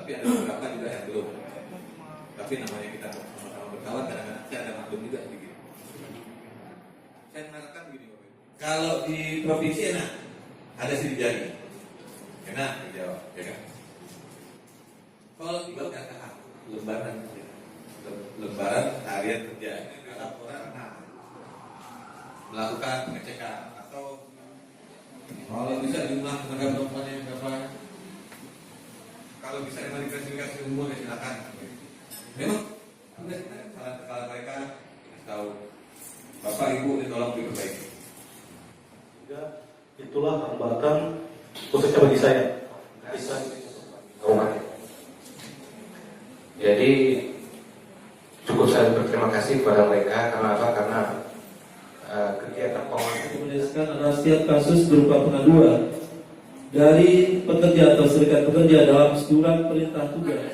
tapi ada beberapa juga yang belum. Tapi namanya kita sama-sama berkawan, kadang-kadang saya ada maklum juga begitu. Saya mengatakan begini, kalau di provinsi enak, ada sidik jari, enak dijawab, ya kan? Kalau di KKH, lembaran harian kerja, laporan, melakukan pengecekan atau kalau bisa jumlah tenaga penuntutannya berapa? Kalau bisa emang diklasifikasi umur ya silakan. Memang salah mereka tahu. Bapak Ibu ini tolong diperbaiki. Ya, itulah hambatan khususnya bagi saya. Jadi cukup saya berterima kasih kepada mereka karena apa? Karena kegiatan pengawasan menuliskan adalah setiap kasus berupa pengaduan dari pekerja atau serikat pekerja dalam surat perintah tugas.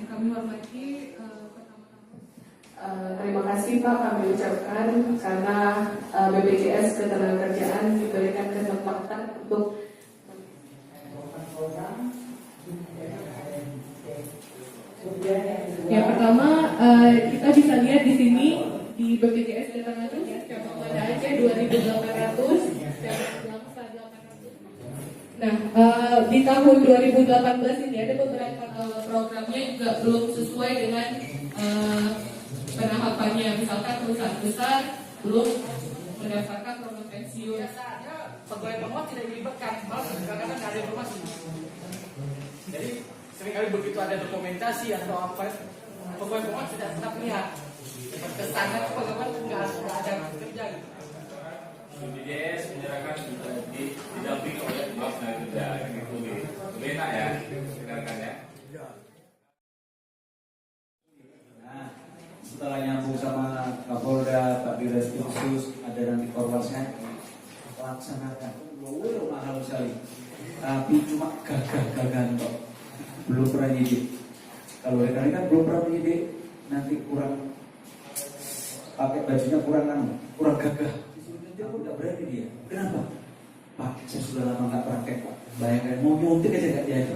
Kami hormati terima kasih Pak kami ucapkan karena BPJS Ketenagakerjaan diberikan kesempatan untuk yang pertama kita bisa lihat di sini di BPJS Ketenagakerjaan cabang Banda Aceh 2.800, cabang Langsa 800. Nah di tahun 2018 ini ada beberapa programnya juga belum sesuai dengan penahapannya, misalkan perusahaan besar belum mendaftarkan program pensiun. Biasanya pegawai penguat tidak dilibatkan, malah kadang-kadang ada informasi. Jadi seringkali begitu ada dokumentasi atau apa, pegawai penguat tidak pernah melihat. Kesannya pegawai nggak ada kerja gitu. BPJS menyerahkan didampingi oleh Dinas Tenaga Kerja, itu lebih enak ya, dengarkan ya. Setelah nyambung sama Kapolda, Pak Direktur Khusus, ada nanti Korwasnya, laksanakan. Mahal sekali, tapi cuma gagah-gagahan kok, belum pernah nyidik. Kalau rekan-rekan belum pernah nyidik, nanti kurang pakai bajunya kurang gagah. Dia pun nggak berani dia. Kenapa? Pak, saya sudah lama nggak praktek Pak. Bayangkan mau nyuntik aja nggak jadi.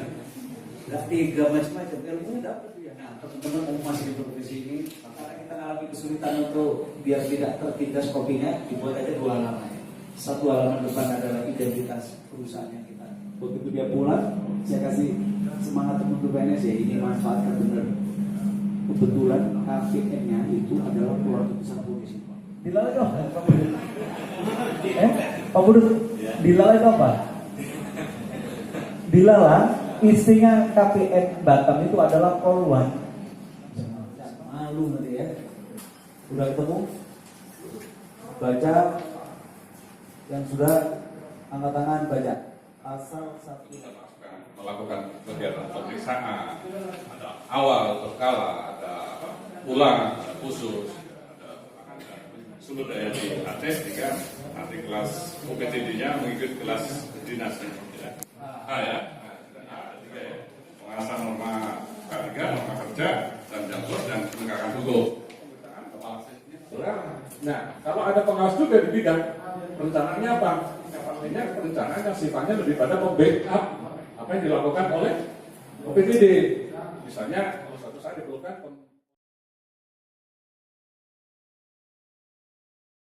Nggak tiga macam-macam. Ilmunya dapat dia. Nah, teman-teman mau masih di profesi ini, karena kita alami kesulitan untuk biar tidak tertindas kopinya, dibuat aja 2 halaman. 1 halaman depan adalah identitas perusahaannya kita. Begitu dia pulang, saya kasih semangat untuk PNS ya, ini manfaatkan benar. Kebetulan KPN-nya itu adalah keluarga besar polisi. Dilalai dong, Pak Budi, dilalai apa? Dilalai, istrinya KPN Batam itu adalah Polwan. Malu nanti ya. Udah ketemu? Baca yang sudah angkat tangan baca. Asal satu Melakukan kegiatan pemeriksaan, ada awal, berkala, ada ulang, ada khusus, ada seluruh daya di Aceh sehingga nanti kelas OPTD-nya mengikuti kelas dinasnya. Ya. Ya. Tiga ya. Pengawasan norma K3, norma kerja, dan jabur dan penegakan hukum. Nah, kalau ada pengawas juga di bidang rencananya apa? Artinya perencanaan yang sifatnya lebih pada membackup apa yang dilakukan oleh OPTD. Misalnya kalau suatu saat diperlukan